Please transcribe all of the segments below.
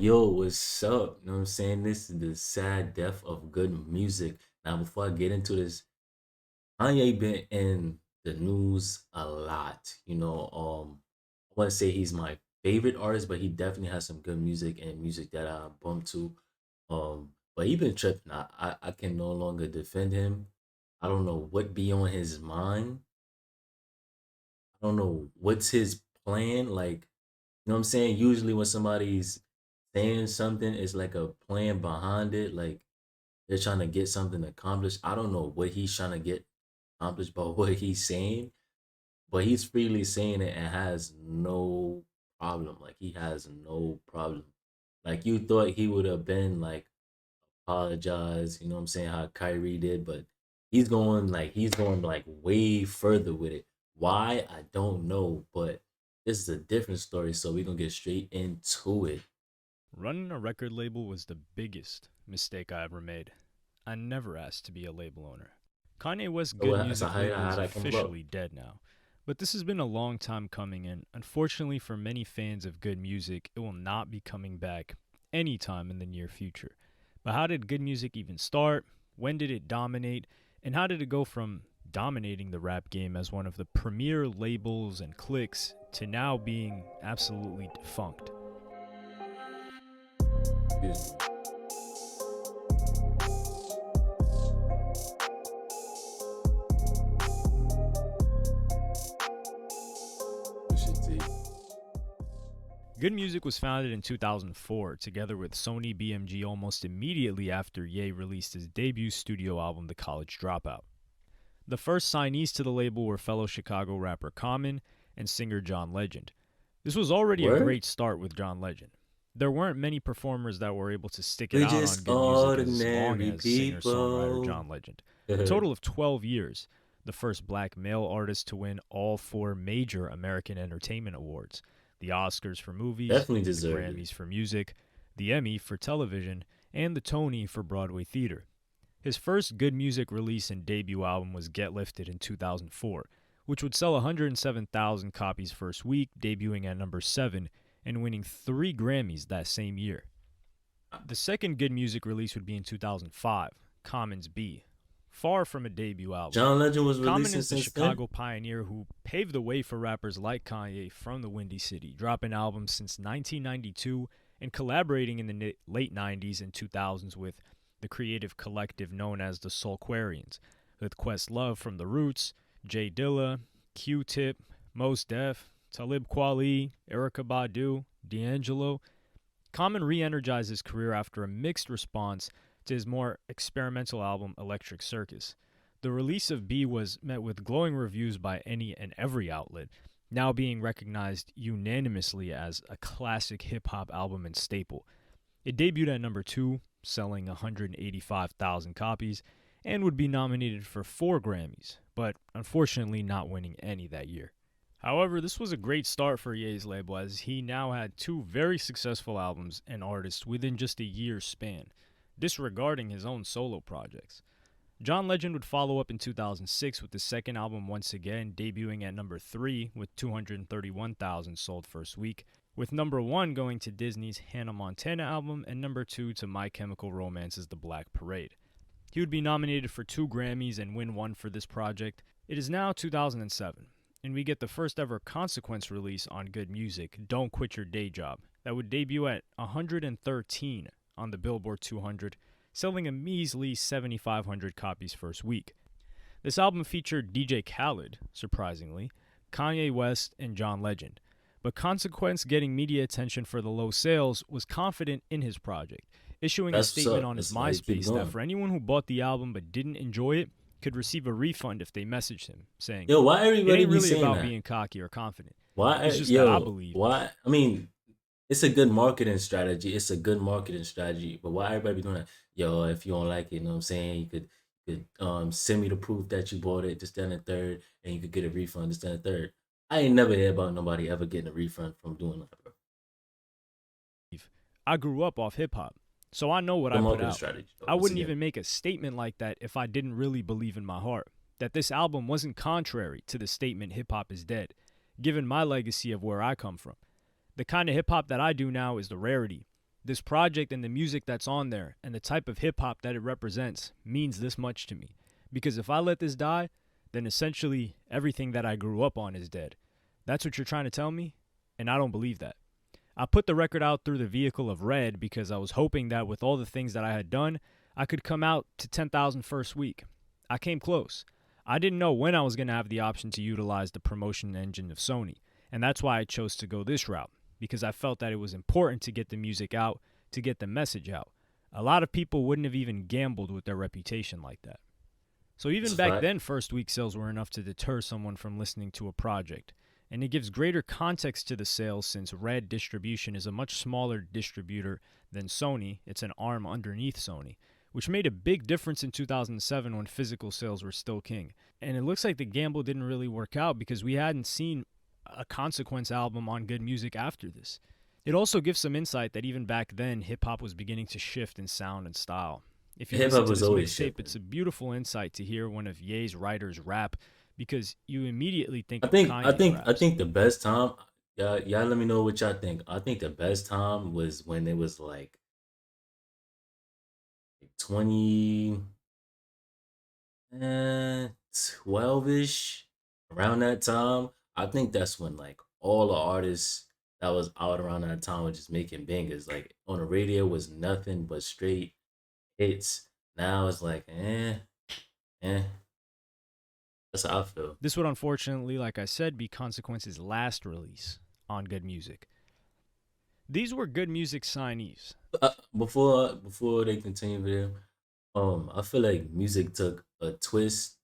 Yo, what's up? You know what I'm saying? This is the sad death of good music. Now, before I get into this, Kanye been in the news a lot. I want to say he's my favorite artist, but he definitely has some good music and music that I bump to. But he been tripping. I can no longer defend him. I don't know what be on his mind. I don't know what's his plan. Like, you know what I'm saying? Usually when somebody's saying something, it's like a plan behind it. Like they're trying to get something accomplished. I don't know what he's trying to get accomplished by what he's saying, but he's freely saying it and has no problem. Like he has no problem. Like you thought he would have been like apologize, you know what I'm saying, how Kyrie did, but he's going like way further with it. Why? I don't know, but this is a different story, so we're gonna get straight into it. Running a record label was the biggest mistake I ever made. I never asked to be a label owner. Kanye West's So Good so Music label how is that come about? officially dead now. But this has been a long time coming, and unfortunately for many fans of good music, it will not be coming back anytime in the near future. But how did good music even start? When did it dominate? And how did it go from dominating the rap game as one of the premier labels and cliques to now being absolutely defunct? Excuse me. Pusha T. Good Music was founded in 2004 together with Sony BMG almost immediately after Ye released his debut studio album, The College Dropout. The first signees to the label were fellow Chicago rapper Common and singer John Legend. This was already a Word? great start with John Legend. There weren't many performers that were able to stick it We out on just Good Music as long ordinary as singer songwriter people. John Legend. A total of 12 years, the first black male artist to win all four major American Entertainment Awards: the Oscars for movies, Definitely the deserved it. Grammys for music, the Emmy for television, and the Tony for Broadway theater. His first good music release and debut album was Get Lifted in 2004, which would sell 107,000 copies first week, debuting at number 7 and winning 3 Grammys that same year. The second good music release would be in 2005, Common's B. Far from a debut album, John Legend was Common releasing is the since then. Chicago pioneer who paved the way for rappers like Kanye from the Windy City, dropping albums since 1992 and collaborating in the late 90s and 2000s with the creative collective known as the Soulquarians, with Questlove from The Roots, Jay Dilla, Q-Tip, Mos Def, Talib Kweli, Erica Badu, D'Angelo. Common re-energized his career after a mixed response to his more experimental album Electric Circus. The release of B was met with glowing reviews by any and every outlet, now being recognized unanimously as a classic hip hop album and staple. It debuted at number 2, selling 185,000 copies, and would be nominated for 4 Grammys, but unfortunately not winning any that year. However, this was a great start for Ye's label as he now had 2 very successful albums and artists within just a year's span, disregarding his own solo projects. John Legend would follow up in 2006 with his second album once again, debuting at number 3 with 231,000 sold first week, with number 1 going to Disney's Hannah Montana album and number 2 to My Chemical Romance's The Black Parade. He would be nominated for 2 Grammys and win one for this project. It is now 2007, and we get the first ever Consequence release on Good Music, Don't Quit Your Day Job, that would debut at 113 on the Billboard 200, selling a measly 7,500 copies first week. This album featured DJ Khaled, surprisingly, Kanye West, and John Legend. But Consequence, getting media attention for the low sales, was confident in his project, issuing a That's what's statement up. on his That's how you keep MySpace that going. for anyone who bought the album but didn't enjoy it, could receive a refund if they messaged him, saying, Yo, why "It everybody ain't be really saying about that? being cocky or confident. Why, It's just that I yo, believe." why? I mean, it's a good marketing strategy. It's a good marketing strategy. But why everybody be doing that? Yo, if you don't like it, you know what I'm saying? You could send me the proof that you bought it, this, that, and the third, and you could get a refund, this, that, and the third. I ain't never heard about nobody ever getting a refund from doing that, bro. I grew up off hip hop, so I know what Good I put marketing out. strategy, though. I Once wouldn't again, even make a statement like that if I didn't really believe in my heart that this album wasn't contrary to the statement hip hop is dead, given my legacy of where I come from. The kind of hip hop that I do now is the rarity. This project and the music that's on there and the type of hip hop that it represents means this much to me. Because if I let this die, then essentially everything that I grew up on is dead. That's what you're trying to tell me? And I don't believe that. I put the record out through the vehicle of Red because I was hoping that with all the things that I had done, I could come out to 10,000 first week. I came close. I didn't know when I was going to have the option to utilize the promotion engine of Sony, and that's why I chose to go this route, because I felt that it was important to get the music out, to get the message out. A lot of people wouldn't have even gambled with their reputation like that. So even back then, first week sales were enough to deter someone from listening to a project. And it gives greater context to the sales since Red Distribution is a much smaller distributor than Sony. It's an arm underneath Sony, which made a big difference in 2007 when physical sales were still king. And it looks like the gamble didn't really work out because we hadn't seen a Consequence album on Good Music after this. It also gives some insight that even back then, hip-hop was beginning to shift in sound and style. If you listen to this mixtape, it's a beautiful insight to hear one of Ye's writers rap, because you immediately think of Kanye I think the best time, y'all let me know what y'all think. I think the best time was when it was like 20 12ish, around that time. I think that's when like all the artists that was out around that time were just making bangers. Like on the radio was nothing but straight hits. Now it's like eh. That's how I feel. This would unfortunately, like I said, be Consequence's last release on Good Music. These were Good Music signees. Before they continue there, I feel like music took a twist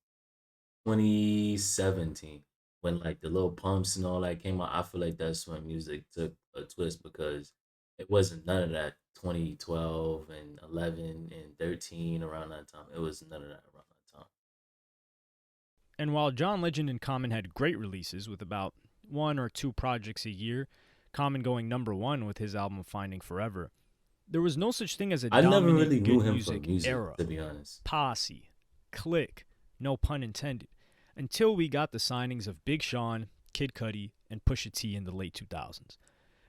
2017 when like the little pumps and all that came out. I feel like that's when music took a twist because it wasn't none of that 2012 and 11 and 13 around that time. It was none of that around that time. And while John Legend and Common had great releases with about 1 or 2 projects a year, Common going #1 with his album Finding Forever, there was no such thing as a dominant never really knew good him music, for music, era, to be honest. posse, clique, no pun intended, until we got the signings of Big Sean, Kid Cudi, and Pusha T in the late 2000s.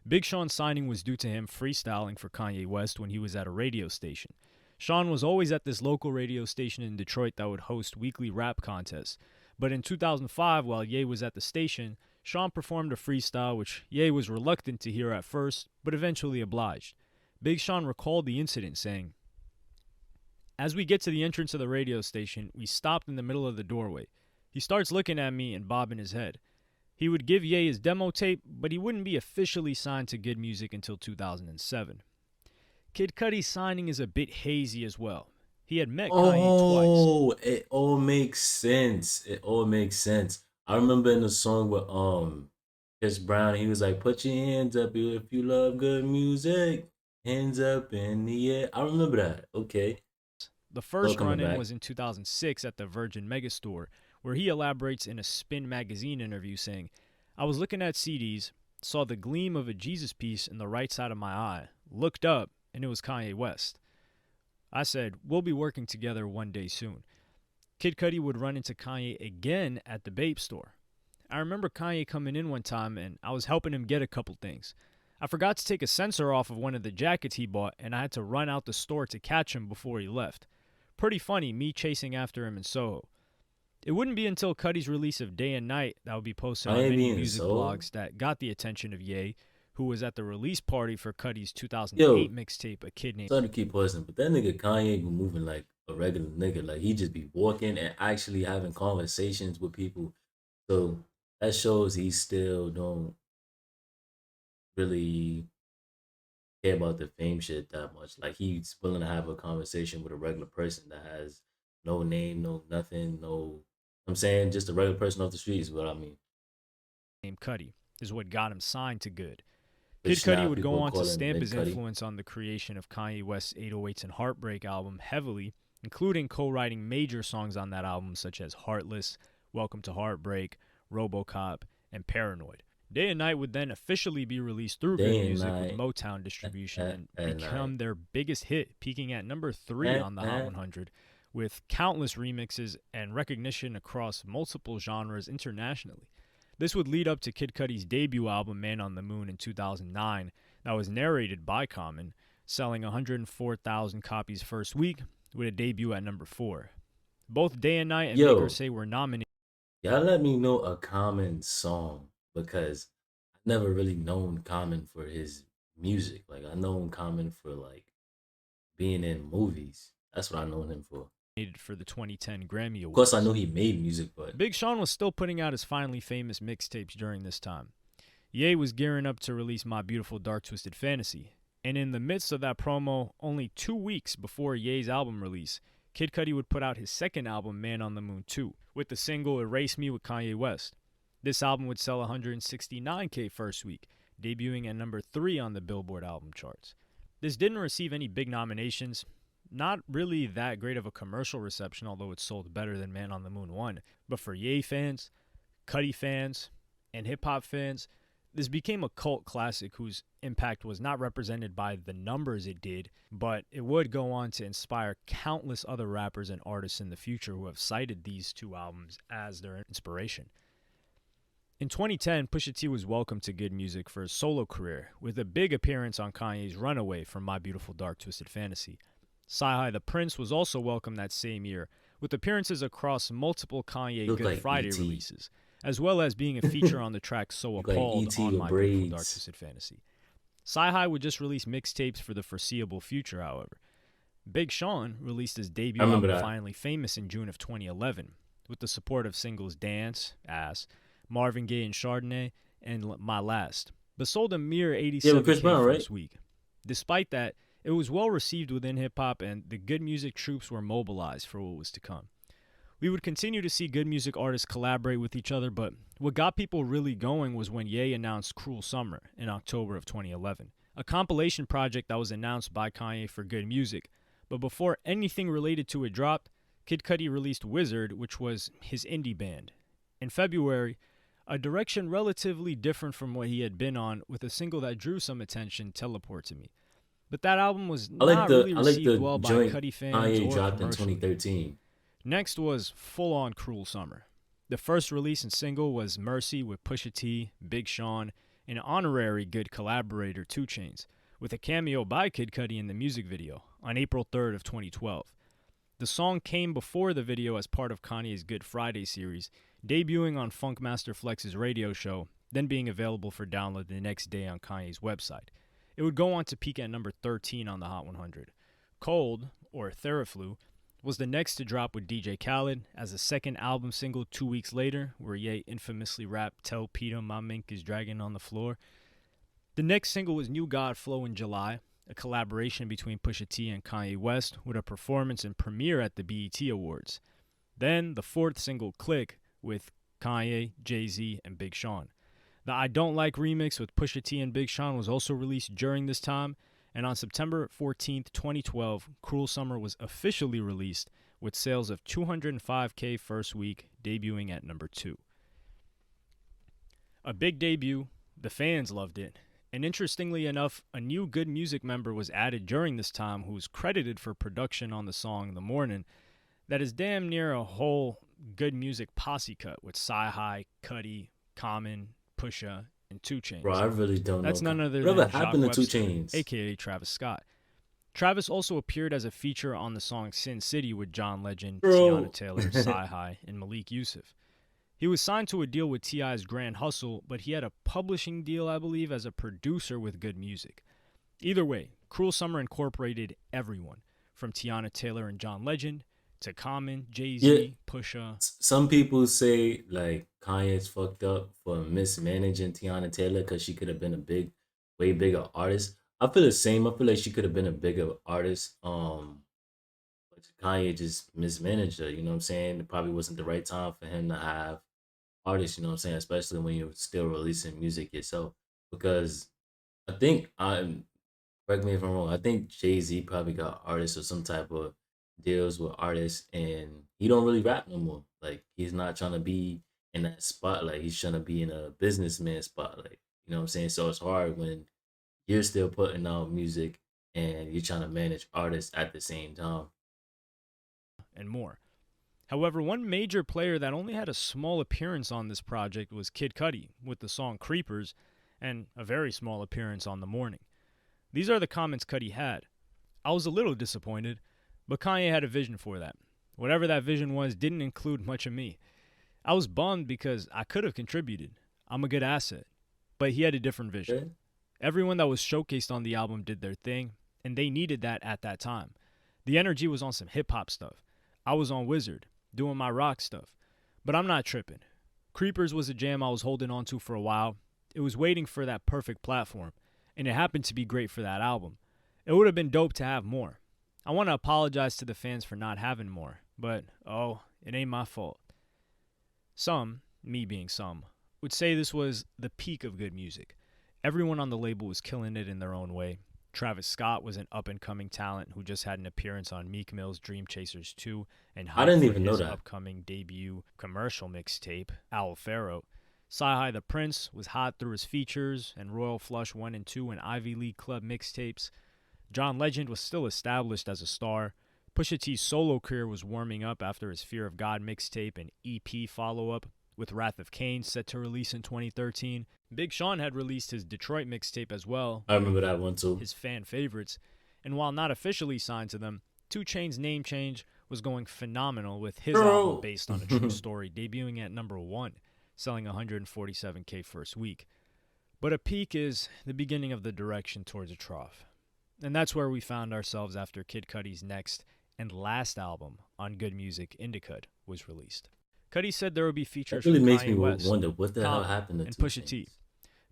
Big Sean's signing was due to him freestyling for Kanye West when he was at a radio station. Sean was always at this local radio station in Detroit that would host weekly rap contests. But in 2005, while Ye was at the station, Sean performed a freestyle which Ye was reluctant to hear at first, but eventually obliged. Big Sean recalled the incident, saying, "As we get to the entrance of the radio station, we stopped in the middle of the doorway. He starts looking at me and bobbing his head. He would give Ye his demo tape, but he wouldn't be officially signed to Good Music until 2007. Kid Cudi's signing is a bit hazy as well. He had met Kanye twice. Oh, it all makes sense. It all makes sense. I remember in the song with Chris Brown, he was like, "Put your hands up if you love good music. Hands up in the air." I remember that. Okay. The first run-in was in 2006 at the Virgin Megastore, where he elaborates in a Spin magazine interview saying, "I was looking at CDs, saw the gleam of a Jesus piece in the right side of my eye, looked up, and it was Kanye West. I said, we'll be working together one day soon." Kid Cudi would run into Kanye again at the Bape store. I remember Kanye coming in one time and I was helping him get a couple things. I forgot to take a sensor off of one of the jackets he bought and I had to run out the store to catch him before he left. Pretty funny, me chasing after him in Soho. It wouldn't be until Cudi's release of Day and Night that would be posted on many music blogs that got the attention of Ye, who was at the release party for Cudi's 2008 mixtape, A Kid Named... Sorry to keep pausing, but that nigga Kanye be moving like a regular nigga. Like, he just be walking and actually having conversations with people. So that shows he still don't really care about the fame shit that much. Like, he's willing to have a conversation with a regular person that has no name, no nothing, no... I'm saying just a regular person off the streets is what I mean. Named Cudi is what got him signed to Good. Kid Cudi would go on to stamp his influence on the creation of Kanye West's 808s and Heartbreak album heavily, including co-writing major songs on that album such as Heartless, Welcome to Heartbreak, RoboCop, and Paranoid. Day and Night would then officially be released through Good Music with Motown distribution and become their biggest hit, peaking at number 3 on the Hot 100, with countless remixes and recognition across multiple genres internationally. This would lead up to Kid Cudi's debut album, Man on the Moon, in 2009, that was narrated by Common. selling 104,000 copies first week with a debut at number 4. Both Day and Night and Make Her Yo, Say were nominated. y'all let me know a Common song because I never really known Common for his music. Like I known Common for like being in movies. That's what I know him for. For the 2010 Grammy Of course, I Awards. know he made music, but Big Sean was still putting out his finally famous mixtapes during this time. Ye was gearing up to release My Beautiful Dark Twisted Fantasy, and in the midst of that promo, only 2 weeks before Ye's album release, Kid Cudi would put out his second album, Man on the Moon 2, with the single Erase Me with Kanye West. This album would sell 169K first week, debuting at number 3 on the Billboard album charts. This didn't receive any big nominations, not really that great of a commercial reception, although it sold better than Man on the Moon 1. But for Ye fans, Cudi fans, and hip hop fans, this became a cult classic whose impact was not represented by the numbers it did, but it would go on to inspire countless other rappers and artists in the future who have cited these two albums as their inspiration. In 2010, Pusha T was welcomed to Good Music for his solo career, with a big appearance on Kanye's Runaway from My Beautiful Dark Twisted Fantasy. Sci-Hi the Prince was also welcomed that same year, with appearances across multiple Kanye look Good like Friday E.T. as well as being a feature on the track So Look like Appalled E.T. on with My Beautiful Dark braids. Twisted Fantasy. Sci-Hi would just release mixtapes for the foreseeable future, however. Big Sean released his I debut remember album that. Finally Famous in June of 2011, with the support of singles Dance, Ass, Marvin Gaye and Chardonnay, and My Last, but sold a mere Yeah, with Chris 87K Brown, right? first week. Despite that, it was well received within hip hop, and the Good Music troops were mobilized for what was to come. We would continue to see good music artists collaborate with each other, but what got people really going was when Ye announced Cruel Summer in October of 2011, a compilation project that was announced by Kanye for Good Music. But before anything related to it dropped, Kid Cudi released Wizard, which was his indie band. In February, a direction relatively different from what he had been on, with a single that drew some attention, Teleport to Me. But that album was not really I like received the well by joint Cudi fans Kanye or dropped in commercially. 2013. Next was Full On Cruel Summer. The first release and single was Mercy with Pusha T, Big Sean, and honorary good collaborator 2 Chainz, with a cameo by Kid Cudi in the music video on April 3rd of 2012. The song came before the video as part of Kanye's Good Friday series, debuting on Funkmaster Flex's radio show, then being available for download the next day on Kanye's website. It would go on to peak at number 13 on the Hot 100. Cold, or Theraflu, was the next to drop with DJ Khaled as a second album single 2 weeks later, where Ye infamously rapped Tell Peter my mink is dragging on the floor. The next single was New God Flow in July, a collaboration between Pusha T and Kanye West with a performance and premiere at the BET Awards. Then the fourth single, Click, with Kanye, Jay-Z, and Big Sean. The I Don't Like remix with Pusha T and Big Sean was also released during this time, and on September 14th, 2012, Cruel Summer was officially released with sales of 205K first week, debuting at number 2. A big debut, the fans loved it, and interestingly enough, a new Good Music member was added during this time who was credited for production on the song The Morning that is damn near a whole Good Music posse cut with Sci-Hi, Cudi, Common, Pusha, and 2 Bro, I Chainz. really don't That's know. none other Whatever than Jacques happened to 2 Webster, Chainz? aka Travis Scott. Travis also appeared as a feature on the song Sin City with John Legend, Tiana Bro. Taylor, Sci-Hi, and Malik Yusuf. He was signed to a deal with T.I.'s Grand Hustle, but he had a publishing deal, I believe, as a producer with Good Music. Either way, Cruel Summer incorporated everyone, from Tiana Taylor and John Legend, to Common, Jay-Z, Yeah, Pusha. some people say like Kanye's fucked up for mismanaging Tiana Taylor because she could have been a way bigger artist. I feel the same. I feel like she could have been a bigger artist. But Kanye just mismanaged her. You know what I'm saying? It probably wasn't the right time for him to have artists. You know what I'm saying? Especially when you're still releasing music yourself. Because I think correct me if I'm wrong. I think Jay Z probably got artists or some type of deals with artists, and he don't really rap no more. Like he's not trying to be in that spotlight. He's trying to be in a businessman spotlight. You know what I'm saying? So it's hard when you're still putting out music and you're trying to manage artists at the same time. And more. However, one major player that only had a small appearance on this project was Kid Cudi with the song Creepers, and a very small appearance on The Morning. These are the comments Cudi had. I was a little disappointed, but Kanye had a vision for that. Whatever that vision was didn't include much of me. I was bummed because I could have contributed. I'm a good asset. But he had a different vision. Okay. Everyone that was showcased on the album did their thing, and they needed that at that time. The energy was on some hip hop stuff. I was on Wizard, doing my rock stuff. But I'm not tripping. Creepers was a jam I was holding on to for a while. It was waiting for that perfect platform, and it happened to be great for that album. It would have been dope to have more. I want to apologize to the fans for not having more, but it ain't my fault. Some, me being some, would say this was the peak of good music. Everyone on the label was killing it in their own way. Travis Scott was an up-and-coming talent who just had an appearance on Meek Mill's Dream Chasers 2 and I hyped didn't for even know his that. upcoming debut commercial mixtape, Owl Pharaoh. Sci-Hi the Prince was hot through his features and Royal Flush 1 and 2 and Ivy League Club mixtapes. John Legend was still established as a star. Pusha T's solo career was warming up after his Fear of God mixtape and EP follow-up, with Wrath of Cain set to release in 2013. Big Sean had released his Detroit mixtape as well, I remember that one too. his fan favorites, and while not officially signed to them, 2 Chainz's name change was going phenomenal, with his album based on a true story debuting at number 1, selling 147K first week. But a peak is the beginning of the direction towards a trough. And that's where we found ourselves after Kid Cudi's next and last album on Good Music, Indicud, was released. Cudi said there would be features That really from makes Kanye me West, wonder what the hell Common, happened to and 2 Pusha T. Chainz.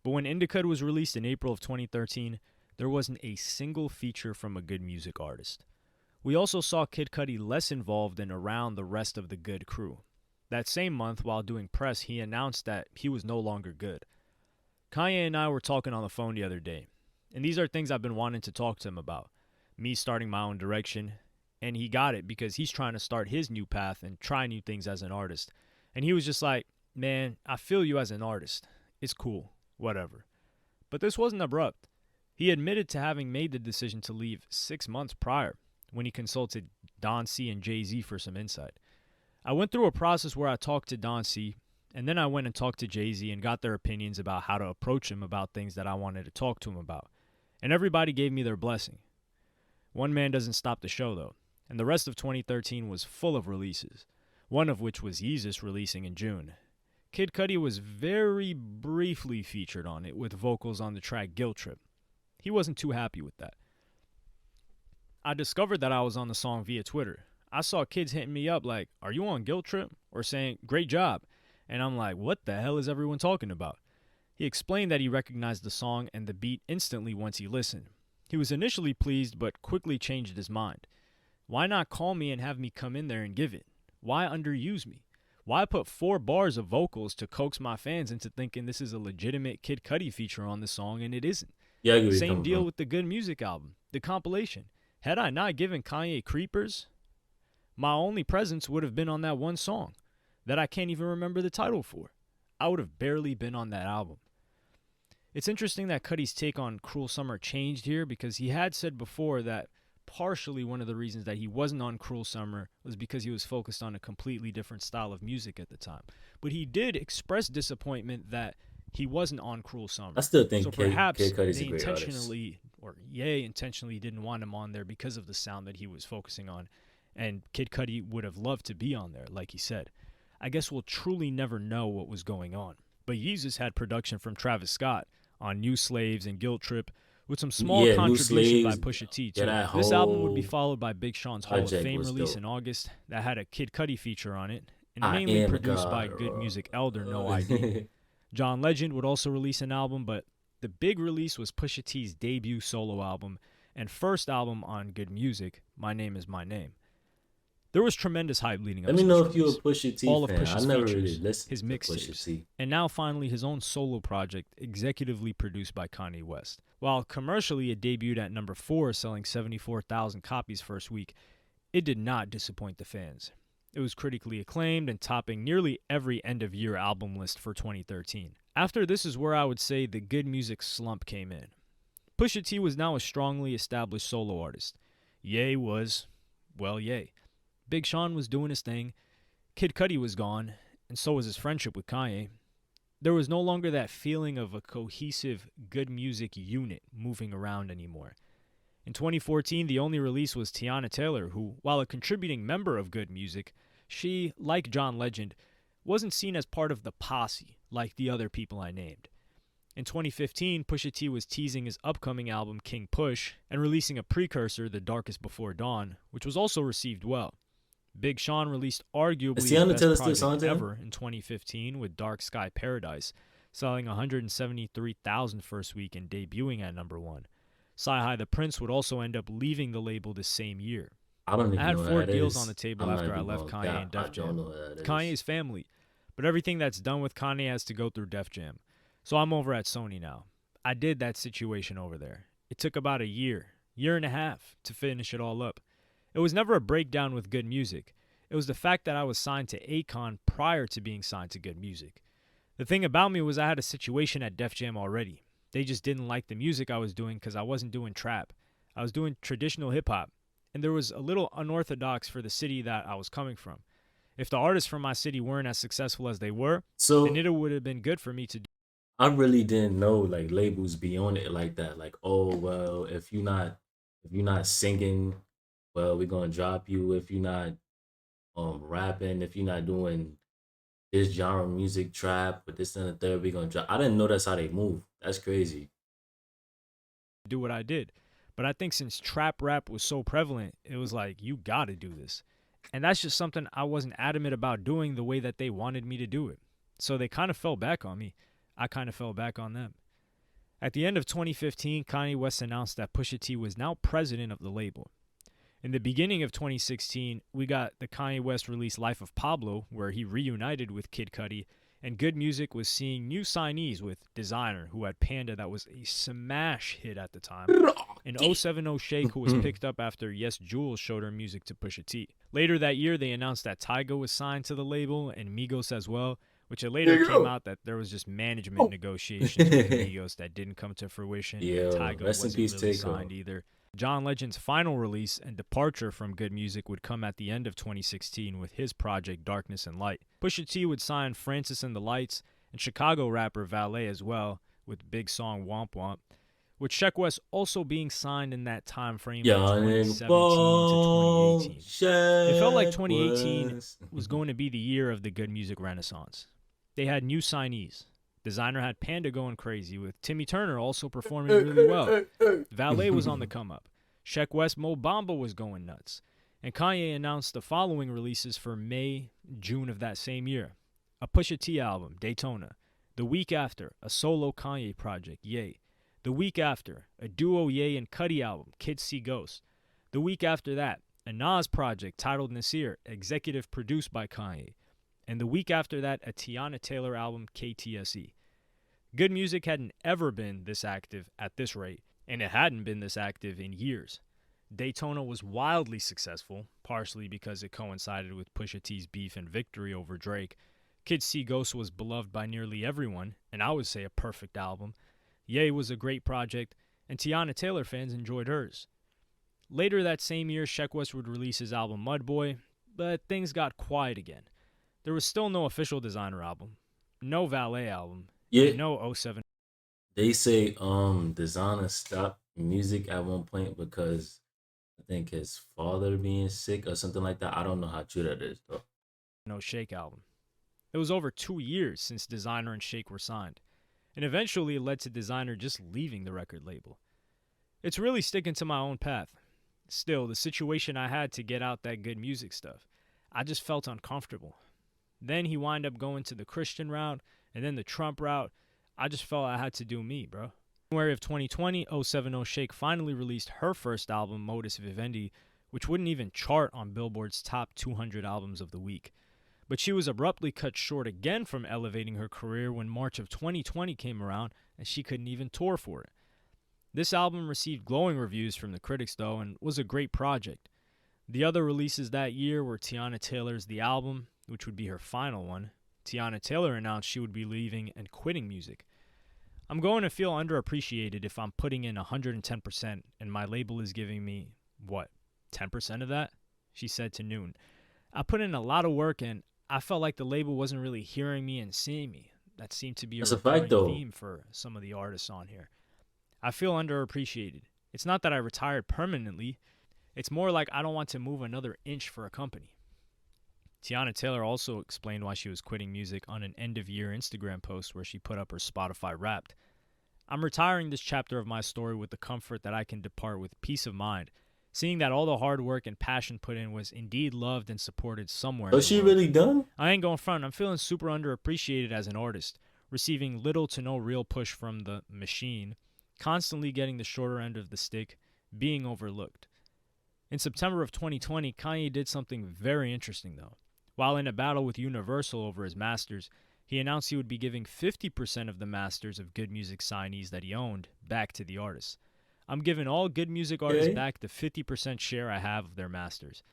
But when Indicud was released in April of 2013, there wasn't a single feature from a good music artist. We also saw Kid Cudi less involved and around the rest of the Good crew. That same month, while doing press, he announced that he was no longer good. Kanye and I were talking on the phone the other day, and these are things I've been wanting to talk to him about. Me starting my own direction, and he got it because he's trying to start his new path and try new things as an artist. And he was just like, man, I feel you as an artist. It's cool, whatever. But this wasn't abrupt. He admitted to having made the decision to leave 6 months prior when he consulted Don C and Jay-Z for some insight. I went through a process where I talked to Don C, and then I went and talked to Jay-Z and got their opinions about how to approach him about things that I wanted to talk to him about. And everybody gave me their blessing. One man doesn't stop the show, though, and the rest of 2013 was full of releases, one of which was Yeezus releasing in June. Kid Cudi was very briefly featured on it with vocals on the track Guilt Trip. He wasn't too happy with that. I discovered that I was on the song via Twitter. I saw kids hitting me up like, "Are you on Guilt Trip?" or saying, "Great job." And I'm like, what the hell is everyone talking about? He explained that he recognized the song and the beat instantly once he listened. He was initially pleased but quickly changed his mind. Why not call me and have me come in there and give it? Why underuse me? Why put 4 bars of vocals to coax my fans into thinking this is a legitimate Kid Cudi feature on the song, and it isn't? Yeah, I get where you're Same coming deal from. with the Good Music album, the compilation. Had I not given Kanye Creepers, my only presence would have been on that one song that I can't even remember the title for. I would have barely been on that album. It's interesting that Cudi's take on Cruel Summer changed here, because he had said before that partially one of the reasons that he wasn't on Cruel Summer was because he was focused on a completely different style of music at the time. But he did express disappointment that he wasn't on Cruel Summer. I still think So Kid perhaps Cudi's they a great artist. intentionally, or Ye intentionally didn't want him on there because of the sound that he was focusing on. And Kid Cudi would have loved to be on there, like he said. I guess we'll truly never know what was going on. But Yeezus had production from Travis Scott on New Slaves and Guilt Trip, with some small Yeah, New contribution by Slaves. Pusha T, Yeah, too. that This album would be whole followed by Big Sean's Hall of project Fame was release dope. in August that had a Kid Cudi feature on it, and I mainly am produced by God. Good Music elder No ID. John Legend would also release an album, but the big release was Pusha T's debut solo album and first album on Good Music, My Name Is My Name. There was tremendous hype leading up Let to me this know if you're a release. Pusha T All of fan. I Pusha's never features, really listened his to Pusha mixtapes, T. and now finally his own solo project, executively produced by Kanye West. While commercially it debuted at number 4, selling 74,000 copies first week, it did not disappoint the fans. It was critically acclaimed and topping nearly every end-of-year album list for 2013. After this is where I would say the good music slump came in. Pusha T was now a strongly established solo artist. Ye was, well, Ye. Big Sean was doing his thing. Kid Cudi was gone, and so was his friendship with Kanye. There was no longer that feeling of a cohesive, good music unit moving around anymore. In 2014, the only release was Teyana Taylor, who, while a contributing member of Good Music, she, like John Legend, wasn't seen as part of the posse like the other people I named. In 2015, Pusha T was teasing his upcoming album King Push and releasing a precursor, The Darkest Before Dawn, which was also received well. Big Sean released Is arguably his Tiana best Taylor still signed project to him? ever in 2015 with Dark Sky Paradise, selling 173,000 first week and debuting at number 1. Sci-Hi the Prince would also end up leaving the label the same year. I don't I even had know who 4 that deals on is. the table I'm not after I even left gonna Kanye and cap. I Def don't Jam. know who that is. Kanye's family, but everything that's done with Kanye has to go through Def Jam. So I'm over at Sony now. I did that situation over there. It took about a year and a half to finish it all up. It was never a breakdown with Good Music. It was the fact that I was signed to Akon prior to being signed to Good Music. The thing about me was I had a situation at Def Jam already. They just didn't like the music I was doing because I wasn't doing trap. I was doing traditional hip hop, and there was a little unorthodox for the city that I was coming from. If the artists from my city weren't as successful as they were, then So it would have been good for me to do. I really didn't know like labels be on it like that. Like, oh well, if you're not singing, well, we're gonna drop you. If you're not rapping, if you're not doing this genre of music, trap, but this and the third, we're gonna drop. I didn't know that's how they move. That's crazy. Do what I did. But I think since trap rap was so prevalent, it was like, you gotta do this. And that's just something I wasn't adamant about doing the way that they wanted me to do it. So they kind of fell back on me. I kind of fell back on them. At the end of 2015, Kanye West announced that Pusha T was now president of the label. In the beginning of 2016, we got the Kanye West release Life of Pablo, where he reunited with Kid Cudi, and Good Music was seeing new signees with Designer, who had Panda that was a smash hit at the time, and 070 Shake, who was picked up after Yes Jules showed her music to Pusha T. Later that year, they announced that Tyga was signed to the label, and Migos as well, which it later came out that there was just management negotiations with Migos that didn't come to fruition, and Yo, Tyga rest in wasn't peace, really Takeoff. signed either. John Legend's final release and departure from Good Music would come at the end of 2016 with his project Darkness and Light. Pusha T would sign Francis and the Lights and Chicago rapper Valet as well with big song Womp Womp, with Sheck West also being signed in that time frame of Young and 2017 to 2018. It felt like Sheck 2018 West. was going to be the year of the Good Music renaissance. They had new signees. Designer had Panda going crazy, with Timmy Turner also performing really well. Valet was on the come up. Sheck West Mo Bamba was going nuts. And Kanye announced the following releases for May, June of that same year. A Pusha T album, Daytona. The week after, a solo Kanye project, Ye. The week after, a duo Ye and Cudi album, Kids See Ghosts. The week after that, a Nas project titled Nasir, executive produced by Kanye. And the week after that, a Teyana Taylor album, KTSE. Good Music hadn't ever been this active at this rate, and it hadn't been this active in years. Daytona was wildly successful, partially because it coincided with Pusha T's beef and victory over Drake. Kids See Ghosts was beloved by nearly everyone, and I would say a perfect album. Ye was a great project, and Teyana Taylor fans enjoyed hers. Later that same year, Sheck West would release his album Mudboy, but things got quiet again. There was still no official Designer album, no Valet album, Yeah, and no 07. they say Designer stopped music at one point because I think his father being sick or something like that. I don't know how true that is though. No Shake album. It was over 2 years since Designer and Shake were signed, and eventually it led to Designer just leaving the record label. It's really sticking to my own path. Still, the situation I had to get out that Good Music stuff, I just felt uncomfortable. Then he wound up going to the Christian route and then the Trump route. I just felt I had to do me, bro. In January of 2020, 070 Shake finally released her first album, Modus Vivendi, which wouldn't even chart on Billboard's top 200 albums of the week. But she was abruptly cut short again from elevating her career when March of 2020 came around and she couldn't even tour for it. This album received glowing reviews from the critics, though, and was a great project. The other releases that year were Teyana Taylor's The Album, which would be her final one. Teyana Taylor announced she would be leaving and quitting music. I'm going to feel underappreciated if I'm putting in 110% and my label is giving me, 10% of that? She said to Noon. I put in a lot of work and I felt like the label wasn't really hearing me and seeing me. That seemed to be a That's a fact, recurring though. theme for some of the artists on here. I feel underappreciated. It's not that I retired permanently, it's more like I don't want to move another inch for a company. Tiana Taylor also explained why she was quitting music on an end of year Instagram post where she put up her Spotify Wrapped. I'm retiring this chapter of my story with the comfort that I can depart with peace of mind, seeing that all the hard work and passion put in was indeed loved and supported somewhere in So the she world. really done? I ain't going front, I'm feeling super underappreciated as an artist, receiving little to no real push from the machine, constantly getting the shorter end of the stick, being overlooked. In September of 2020, Kanye did something very interesting though. While in a battle with Universal over his masters, he announced he would be giving 50% of the masters of Good Music signees that he owned back to the artists. I'm giving all Good Music artists Okay. back the 50% share I have of their masters.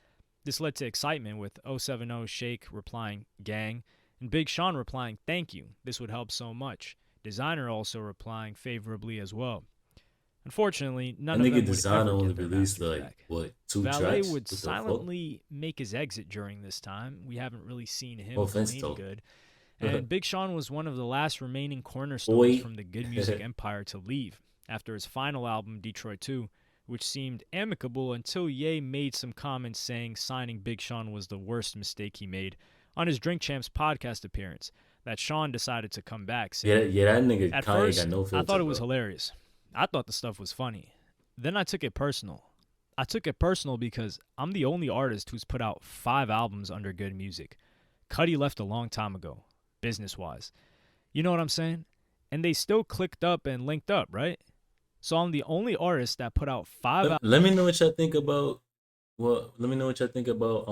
This led to excitement with 070 Shake replying, gang, and Big Sean replying, thank you, this would help so much. Designer also replying favorably as well. Unfortunately, That none of nigga them would Designer ever only get their released masters like back. what, 2 Valet tracks? would What the fuck? silently make his exit during this time. We haven't really seen No him offense claim though. good. And Big Sean was one of the last remaining cornerstones Boy. from the Good Music empire to leave after his final album, Detroit 2, which seemed amicable until Ye made some comments saying signing Big Sean was the worst mistake he made on his Drink Champs podcast appearance, that Sean decided to come back saying, Yeah, that nigga at Kanye got first, no I thought filter, it was bro. hilarious. I thought the stuff was funny. Then I took it personal. I took it personal because I'm the only artist who's put out 5 albums under Good Music. Cudi left a long time ago, business-wise. You know what I'm saying? And they still clicked up and linked up, right? So I'm the only artist that put out 5 albums. Let me know what y'all think about. Well, let me know what y'all think about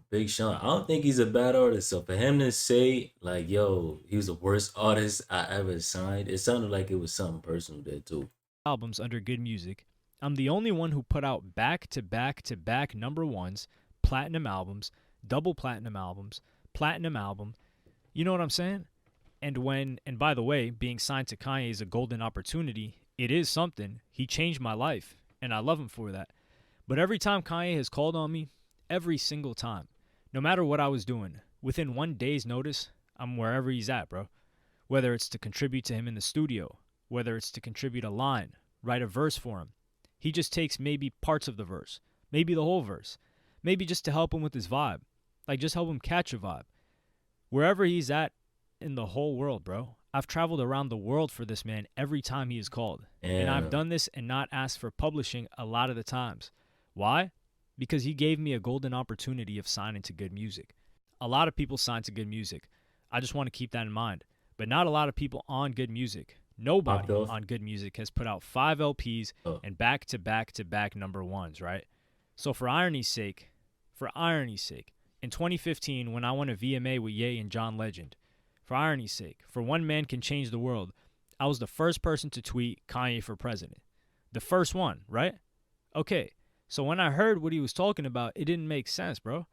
Big Sean. I don't think he's a bad artist. So for him to say like, "Yo, he was the worst artist I ever signed," it sounded like it was something personal there too. Albums under Good Music. I'm the only one who put out back-to-back-to-back number ones, platinum albums, double platinum albums, platinum album. You know what I'm saying? And by the way, being signed to Kanye is a golden opportunity. It is something. He changed my life, and I love him for that. But every time Kanye has called on me, every single time, no matter what I was doing, within 1 day's notice, I'm wherever he's at, bro. Whether it's to contribute to him in the studio, whether it's to contribute a line, write a verse for him. He just takes maybe parts of the verse, maybe the whole verse, maybe just to help him with his vibe, like just help him catch a vibe. Wherever he's at in the whole world, bro. I've traveled around the world for this man every time he is called. And I've And done this and not asked for publishing a lot of the times. Why? Because he gave me a golden opportunity of signing to Good Music. A lot of people sign to Good Music. I just want to keep that in mind. But not a lot of people on Good Music. popped Nobody off. on Good Music has put out 5 LPs Oh, and back-to-back-to-back number ones, right? So for irony's sake, in 2015 when I won a VMA with Ye and John Legend, for irony's sake, for one man can change the world, I was the first person to tweet Kanye for president. The first one, right? Okay, so when I heard what he was talking about, it didn't make sense, bro.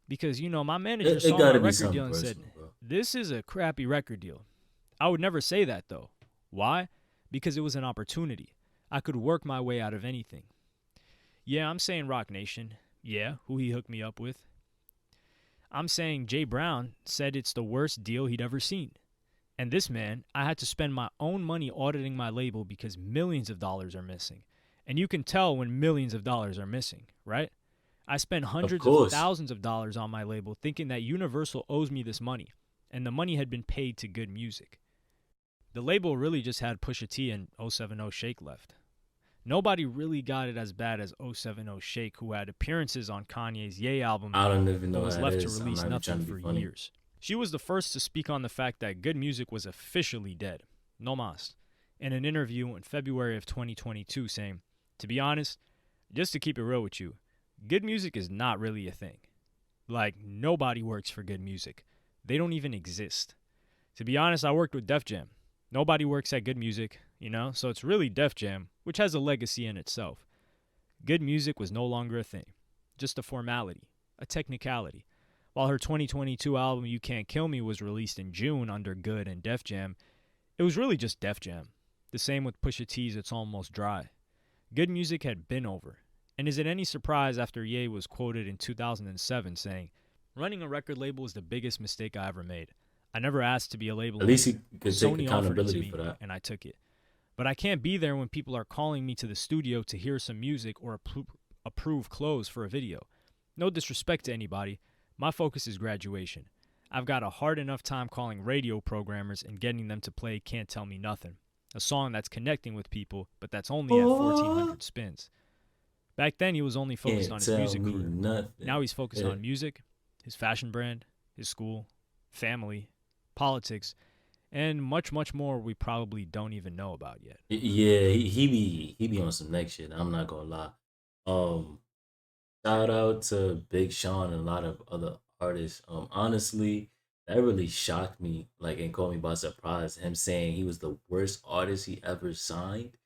Because, my manager it saw my gotta be record something deal and said, personal, bro. this is a crappy record deal. I would never say that, though. Why? Because it was an opportunity. I could work my way out of anything. Yeah, I'm saying Rock Nation. Yeah, who he hooked me up with. I'm saying Jay Brown said it's the worst deal he'd ever seen. And this man, I had to spend my own money auditing my label because millions of dollars are missing. And you can tell when millions of dollars are missing, right? I spent Of hundreds of course. thousands of dollars on my label thinking that Universal owes me this money, and the money had been paid to Good Music. The label really just had Pusha T and 070 Shake left. Nobody really got it as bad as 070 Shake, who had appearances on Kanye's Ye album I don't even but know was how it left to is. I'm release not even trying nothing to for be funny. years. She was the first to speak on the fact that Good Music was officially dead, no mas, in an interview in February of 2022 saying, to be honest, just to keep it real with you, Good Music is not really a thing. Like, nobody works for Good Music. They don't even exist. To be honest, I worked with Def Jam. Nobody works at Good Music, so it's really Def Jam, which has a legacy in itself. Good Music was no longer a thing, just a formality, a technicality. While her 2022 album You Can't Kill Me was released in June under Good and Def Jam, it was really just Def Jam. The same with Pusha T's It's Almost Dry. Good Music had been over. And is it any surprise after Ye was quoted in 2007 saying, running a record label is the biggest mistake I ever made. I never asked to be a label At least owner. he could take Sony offered it to accountability for me, that. and I took it. But I can't be there when people are calling me to the studio to hear some music or approve clothes for a video. No disrespect to anybody, my focus is graduation. I've got a hard enough time calling radio programmers and getting them to play Can't Tell Me Nothing, a song that's connecting with people, but that's only at Oh, 1,400 spins. Back then, he was only focused can't on his tell music me career. Now nothing. he's focused Yeah, on music, his fashion brand, his school, family, politics, and much, much more we probably don't even know about yet. yeah, he be on some next shit. I'm not gonna lie. Um, Shout out to Big Sean and a lot of other artists. Honestly, that really shocked me, like, and caught me by surprise. Him saying he was the worst artist he ever signed.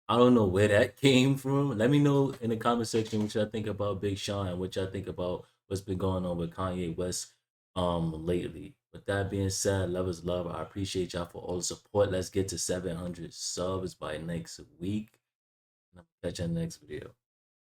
I don't know where that came from. Let me know in the comment section what y'all think about Big Sean and what y'all think about what's been going on with Kanye West lately. With that being said, love is love. I appreciate y'all for all the support. Let's get to 700 subs by next week. And I'll catch you in the next video.